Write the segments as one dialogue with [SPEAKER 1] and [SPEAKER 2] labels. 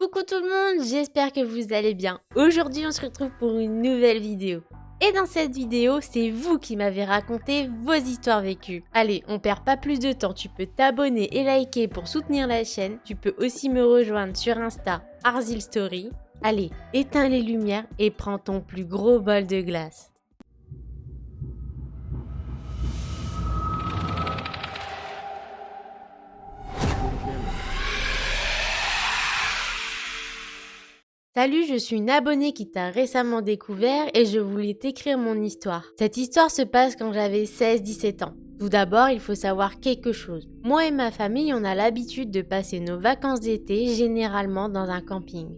[SPEAKER 1] Coucou tout le monde, j'espère que vous allez bien. Aujourd'hui on se retrouve pour une nouvelle vidéo. Et dans cette vidéo, c'est vous qui m'avez raconté vos histoires vécues. Allez, on perd pas plus de temps, tu peux t'abonner et liker pour soutenir la chaîne. Tu peux aussi me rejoindre sur Insta, Arzil Story. Allez, éteins les lumières et prends ton plus gros bol de glace. Salut, je suis une abonnée qui t'a récemment découvert et je voulais t'écrire mon histoire. Cette histoire se passe quand j'avais 16-17 ans. Tout d'abord, il faut savoir quelque chose. Moi et ma famille, on a l'habitude de passer nos vacances d'été généralement dans un camping.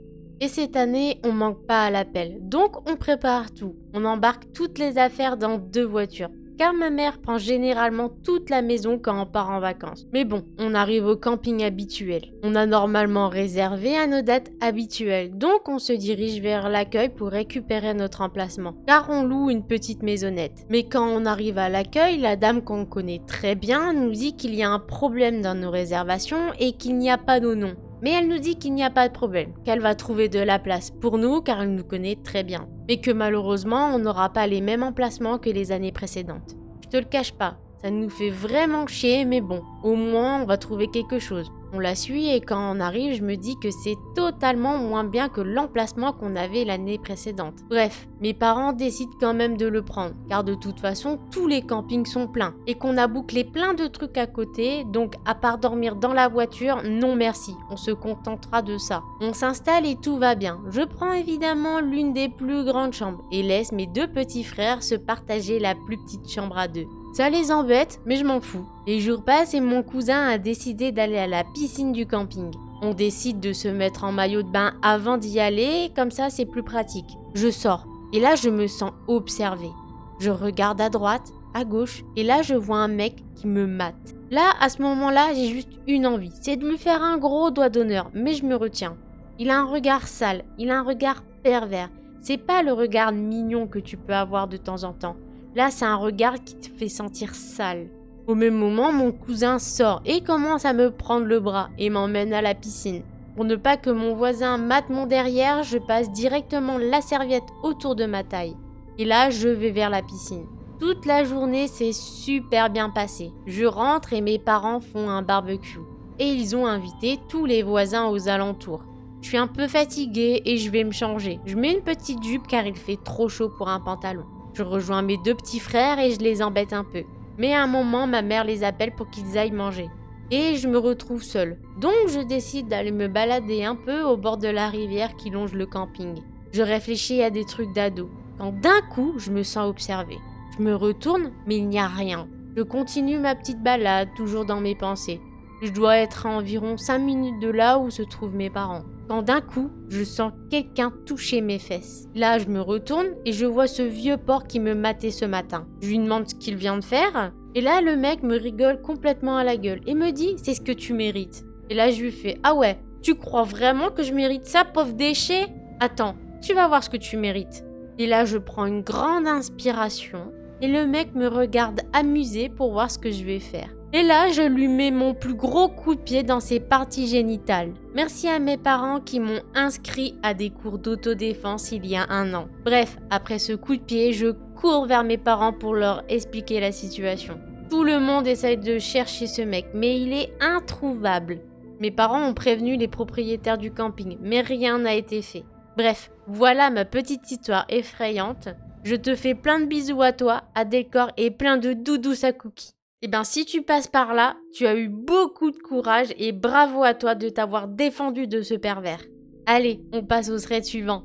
[SPEAKER 1] Et cette année, on manque pas à l'appel. Donc, on prépare tout. On embarque toutes les affaires dans 2 voitures. Car ma mère prend généralement toute la maison quand on part en vacances. Mais bon, on arrive au camping habituel. On a normalement réservé à nos dates habituelles, donc on se dirige vers l'accueil pour récupérer notre emplacement. Car on loue une petite maisonnette. Mais quand on arrive à l'accueil, la dame qu'on connaît très bien nous dit qu'il y a un problème dans nos réservations et qu'il n'y a pas de nom. Mais elle nous dit qu'il n'y a pas de problème, qu'elle va trouver de la place pour nous car elle nous connaît très bien. Mais que malheureusement, on n'aura pas les mêmes emplacements que les années précédentes. Je te le cache pas, ça nous fait vraiment chier, mais bon, au moins on va trouver quelque chose. On la suit et quand on arrive, je me dis que c'est totalement moins bien que l'emplacement qu'on avait l'année précédente. Bref, mes parents décident quand même de le prendre, car de toute façon, tous les campings sont pleins et qu'on a bouclé plein de trucs à côté, donc à part dormir dans la voiture, non merci, on se contentera de ça. On s'installe et tout va bien. Je prends évidemment l'une des plus grandes chambres et laisse mes 2 petits frères se partager la plus petite chambre à 2. Ça les embête, mais je m'en fous. Les jours passent et mon cousin a décidé d'aller à la piscine du camping. On décide de se mettre en maillot de bain avant d'y aller, comme ça c'est plus pratique. Je sors, et là je me sens observée. Je regarde à droite, à gauche, et là je vois un mec qui me mate. Là, à ce moment-là, j'ai juste une envie, c'est de lui faire un gros doigt d'honneur, mais je me retiens. Il a un regard sale, il a un regard pervers. C'est pas le regard mignon que tu peux avoir de temps en temps. Là, c'est un regard qui te fait sentir sale. Au même moment, mon cousin sort et commence à me prendre le bras et m'emmène à la piscine. Pour ne pas que mon voisin mate mon derrière, je passe directement la serviette autour de ma taille. Et là, je vais vers la piscine. Toute la journée s'est super bien passée. Je rentre et mes parents font un barbecue. Et ils ont invité tous les voisins aux alentours. Je suis un peu fatiguée et je vais me changer. Je mets une petite jupe car il fait trop chaud pour un pantalon. Je rejoins mes 2 petits frères et je les embête un peu. Mais à un moment, ma mère les appelle pour qu'ils aillent manger. Et je me retrouve seule. Donc je décide d'aller me balader un peu au bord de la rivière qui longe le camping. Je réfléchis à des trucs d'ado. Quand d'un coup, je me sens observée. Je me retourne, mais il n'y a rien. Je continue ma petite balade, toujours dans mes pensées. Je dois être à environ 5 minutes de là où se trouvent mes parents. Quand d'un coup, je sens quelqu'un toucher mes fesses. Là, je me retourne et je vois ce vieux porc qui me matait ce matin. Je lui demande ce qu'il vient de faire. Et là, le mec me rigole complètement à la gueule et me dit « c'est ce que tu mérites ». Et là, je lui fais « ah ouais, tu crois vraiment que je mérite ça, pauvre déchet ? Attends, tu vas voir ce que tu mérites ». Et là, je prends une grande inspiration et le mec me regarde amusé pour voir ce que je vais faire. Et là, je lui mets mon plus gros coup de pied dans ses parties génitales. Merci à mes parents qui m'ont inscrit à des cours d'autodéfense il y a 1 an. Bref, après ce coup de pied, je cours vers mes parents pour leur expliquer la situation. Tout le monde essaye de chercher ce mec, mais il est introuvable. Mes parents ont prévenu les propriétaires du camping, mais rien n'a été fait. Bref, voilà ma petite histoire effrayante. Je te fais plein de bisous à toi, à Delcor et plein de doudous à Cookie. Eh bien, si tu passes par là, tu as eu beaucoup de courage et bravo à toi de t'avoir défendu de ce pervers. Allez, on passe au thread suivant.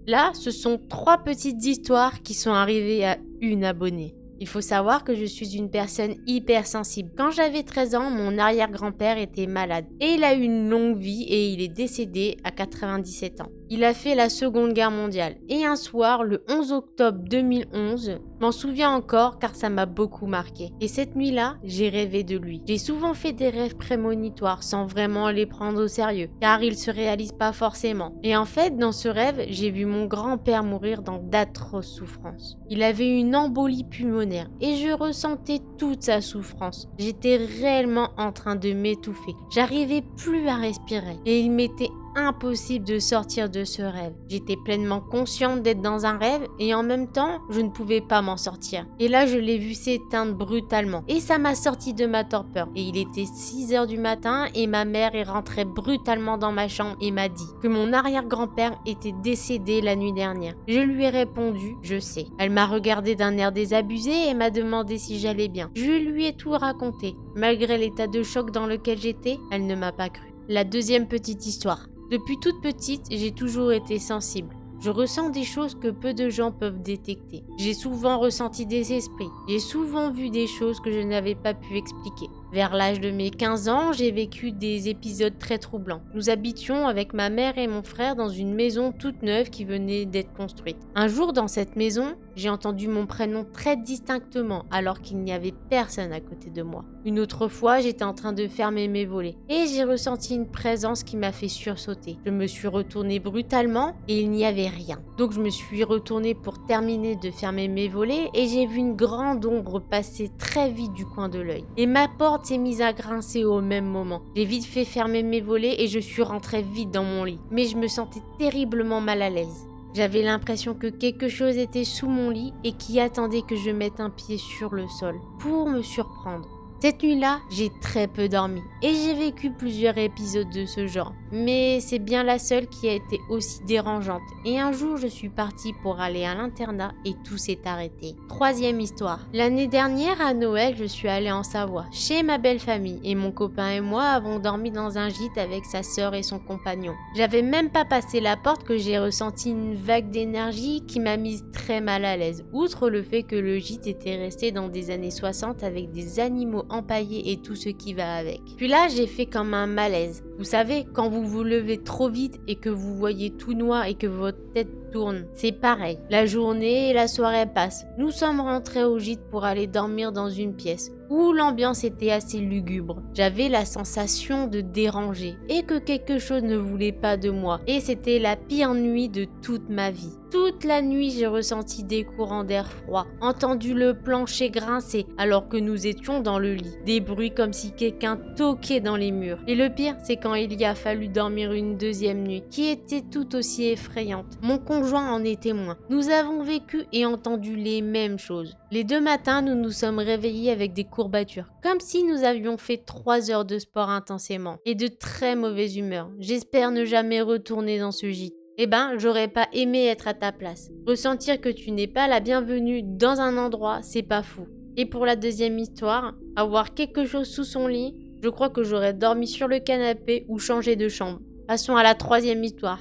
[SPEAKER 1] Là, ce sont 3 petites histoires qui sont arrivées à une abonnée. Il faut savoir que je suis une personne hypersensible. Quand j'avais 13 ans, mon arrière-grand-père était malade. Et il a eu une longue vie et il est décédé à 97 ans. Il a fait la Seconde Guerre mondiale. Et un soir, le 11 octobre 2011, je m'en souviens encore car ça m'a beaucoup marqué. Et cette nuit-là, j'ai rêvé de lui. J'ai souvent fait des rêves prémonitoires sans vraiment les prendre au sérieux, car ils se réalisent pas forcément. Et en fait, dans ce rêve, j'ai vu mon grand-père mourir dans d'atroces souffrances. Il avait une embolie pulmonaire et je ressentais toute sa souffrance. J'étais réellement en train de m'étouffer. J'arrivais plus à respirer et il m'était impossible de sortir de ce rêve. J'étais pleinement consciente d'être dans un rêve et en même temps, je ne pouvais pas m'en sortir. Et là, je l'ai vu s'éteindre brutalement et ça m'a sorti de ma torpeur. Et il était 6h du matin et ma mère est rentrée brutalement dans ma chambre et m'a dit que mon arrière-grand-père était décédé la nuit dernière. Je lui ai répondu, je sais. Elle m'a regardé d'un air désabusé et m'a demandé si j'allais bien. Je lui ai tout raconté. Malgré l'état de choc dans lequel j'étais, elle ne m'a pas cru. La deuxième petite histoire. Depuis toute petite, j'ai toujours été sensible. Je ressens des choses que peu de gens peuvent détecter. J'ai souvent ressenti des esprits. J'ai souvent vu des choses que je n'avais pas pu expliquer. Vers l'âge de mes 15 ans, j'ai vécu des épisodes très troublants. Nous habitions avec ma mère et mon frère dans une maison toute neuve qui venait d'être construite. Un jour, dans cette maison, j'ai entendu mon prénom très distinctement alors qu'il n'y avait personne à côté de moi. Une autre fois, j'étais en train de fermer mes volets et j'ai ressenti une présence qui m'a fait sursauter. Je me suis retournée brutalement et il n'y avait rien. Donc je me suis retournée pour terminer de fermer mes volets et j'ai vu une grande ombre passer très vite du coin de l'œil. Et ma porte s'est mise à grincer au même moment. J'ai vite fait fermer mes volets et je suis rentrée vite dans mon lit. Mais je me sentais terriblement mal à l'aise. J'avais l'impression que quelque chose était sous mon lit et qui attendait que je mette un pied sur le sol pour me surprendre. Cette nuit-là, j'ai très peu dormi et j'ai vécu plusieurs épisodes de ce genre. Mais c'est bien la seule qui a été aussi dérangeante. Et un jour, je suis partie pour aller à l'internat et tout s'est arrêté. Troisième histoire. L'année dernière, à Noël, je suis allée en Savoie, chez ma belle famille. Et mon copain et moi avons dormi dans un gîte avec sa sœur et son compagnon. J'avais même pas passé la porte que j'ai ressenti une vague d'énergie qui m'a mise très mal à l'aise. Outre le fait que le gîte était resté dans des années 60 avec des animaux empaillés et tout ce qui va avec. Puis là, j'ai fait comme un malaise. Vous savez, quand vous vous levez trop vite et que vous voyez tout noir et que votre tête tourne, c'est pareil. La journée et la soirée passent. Nous sommes rentrés au gîte pour aller dormir dans une pièce où l'ambiance était assez lugubre. J'avais la sensation de déranger et que quelque chose ne voulait pas de moi. Et c'était la pire nuit de toute ma vie. Toute la nuit, j'ai ressenti des courants d'air froid, entendu le plancher grincer alors que nous étions dans le lit. Des bruits comme si quelqu'un toquait dans les murs. Et le pire, c'est quand il y a fallu dormir une deuxième nuit, qui était tout aussi effrayante. Mon conjoint en est témoin. Nous avons vécu et entendu les mêmes choses. Les 2 matins, nous nous sommes réveillés avec des courbatures, comme si nous avions fait 3 heures de sport intensément et de très mauvaise humeur. J'espère ne jamais retourner dans ce gîte. Eh ben, j'aurais pas aimé être à ta place. Ressentir que tu n'es pas la bienvenue dans un endroit, c'est pas fou. Et pour la deuxième histoire, avoir quelque chose sous son lit, je crois que j'aurais dormi sur le canapé ou changé de chambre. Passons à la troisième histoire.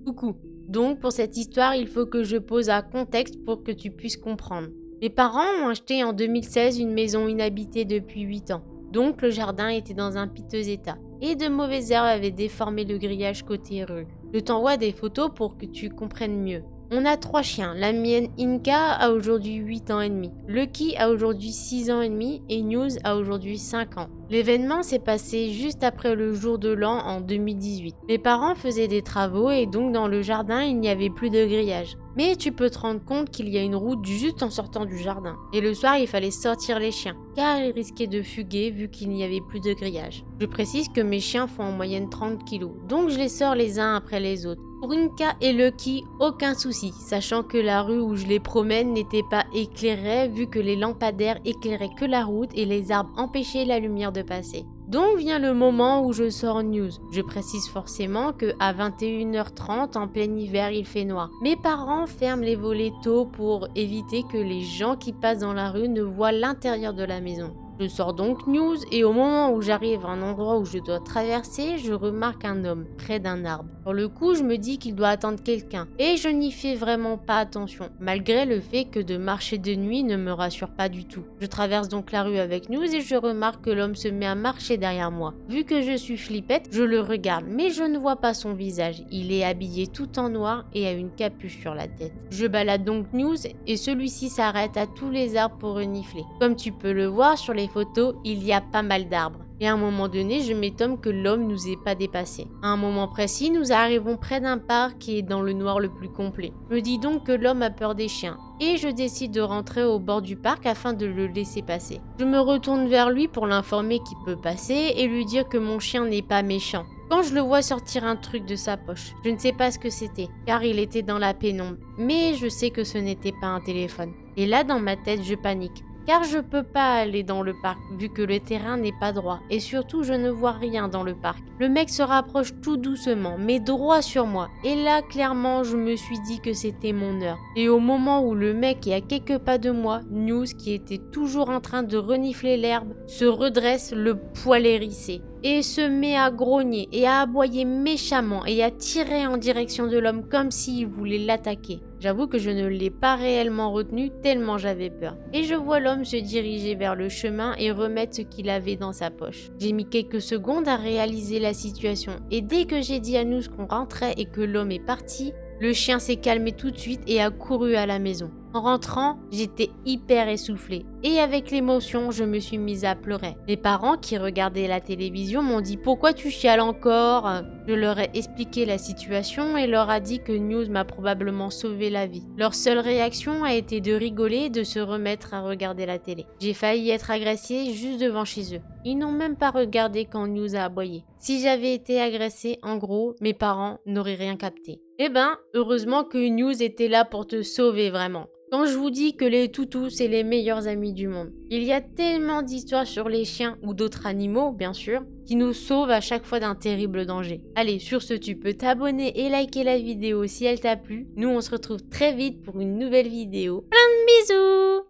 [SPEAKER 1] Coucou. Donc pour cette histoire, il faut que je pose un contexte pour que tu puisses comprendre. Mes parents ont acheté en 2016 une maison inhabitée depuis 8 ans. Donc le jardin était dans un piteux état. Et de mauvaises herbes avaient déformé le grillage côté rue. Je t'envoie des photos pour que tu comprennes mieux. On a 3 chiens. La mienne Inka a aujourd'hui 8 ans et demi. Lucky a aujourd'hui 6 ans et demi et News a aujourd'hui 5 ans. L'événement s'est passé juste après le jour de l'an en 2018. Mes parents faisaient des travaux et donc dans le jardin il n'y avait plus de grillage. Mais tu peux te rendre compte qu'il y a une route juste en sortant du jardin. Et le soir il fallait sortir les chiens car ils risquaient de fuguer vu qu'il n'y avait plus de grillage. Je précise que mes chiens font en moyenne 30 kg, donc je les sors les uns après les autres. Pour Inka et Lucky, aucun souci, sachant que la rue où je les promène n'était pas éclairée vu que les lampadaires éclairaient que la route et les arbres empêchaient la lumière de passer. Donc vient le moment où je sors News. Je précise forcément que à 21h30 en plein hiver il fait noir. Mes parents ferment les volets tôt pour éviter que les gens qui passent dans la rue ne voient l'intérieur de la maison. Je sors donc News et au moment où j'arrive à un endroit où je dois traverser, je remarque un homme près d'un arbre. Sur le coup, je me dis qu'il doit attendre quelqu'un et je n'y fais vraiment pas attention, malgré le fait que de marcher de nuit ne me rassure pas du tout. Je traverse donc la rue avec News et je remarque que l'homme se met à marcher derrière moi. Vu que je suis flippette, je le regarde, mais je ne vois pas son visage. Il est habillé tout en noir et a une capuche sur la tête. Je balade donc News et celui-ci s'arrête à tous les arbres pour renifler. Comme tu peux le voir sur les photos, il y a pas mal d'arbres. Et à un moment donné, je m'étonne que l'homme nous ait pas dépassés. À un moment précis, nous arrivons près d'un parc qui est dans le noir le plus complet. Je me dis donc que l'homme a peur des chiens. Et je décide de rentrer au bord du parc afin de le laisser passer. Je me retourne vers lui pour l'informer qu'il peut passer et lui dire que mon chien n'est pas méchant. Quand je le vois sortir un truc de sa poche, je ne sais pas ce que c'était, car il était dans la pénombre, mais je sais que ce n'était pas un téléphone. Et là, dans ma tête, je panique. Car je peux pas aller dans le parc vu que le terrain n'est pas droit et surtout je ne vois rien dans le parc. Le mec se rapproche tout doucement mais droit sur moi et là clairement je me suis dit que c'était mon heure. Et au moment où le mec est à quelques pas de moi, News qui était toujours en train de renifler l'herbe se redresse le poil hérissé et se met à grogner et à aboyer méchamment et à tirer en direction de l'homme comme s'il voulait l'attaquer. J'avoue que je ne l'ai pas réellement retenu tellement j'avais peur. Et je vois l'homme se diriger vers le chemin et remettre ce qu'il avait dans sa poche. J'ai mis quelques secondes à réaliser la situation et dès que j'ai dit à nous qu'on rentrait et que l'homme est parti, le chien s'est calmé tout de suite et a couru à la maison. En rentrant, j'étais hyper essoufflée et avec l'émotion, je me suis mise à pleurer. Mes parents qui regardaient la télévision m'ont dit « Pourquoi tu chiales encore ?» Je leur ai expliqué la situation et leur a dit que News m'a probablement sauvé la vie. Leur seule réaction a été de rigoler et de se remettre à regarder la télé. J'ai failli être agressée juste devant chez eux. Ils n'ont même pas regardé quand News a aboyé. Si j'avais été agressée, en gros, mes parents n'auraient rien capté. Eh ben, heureusement que News était là pour te sauver vraiment. Quand je vous dis que les toutous, c'est les meilleurs amis du monde. Il y a tellement d'histoires sur les chiens ou d'autres animaux, bien sûr, qui nous sauvent à chaque fois d'un terrible danger. Allez, sur ce, tu peux t'abonner et liker la vidéo si elle t'a plu. Nous, on se retrouve très vite pour une nouvelle vidéo. Plein de bisous!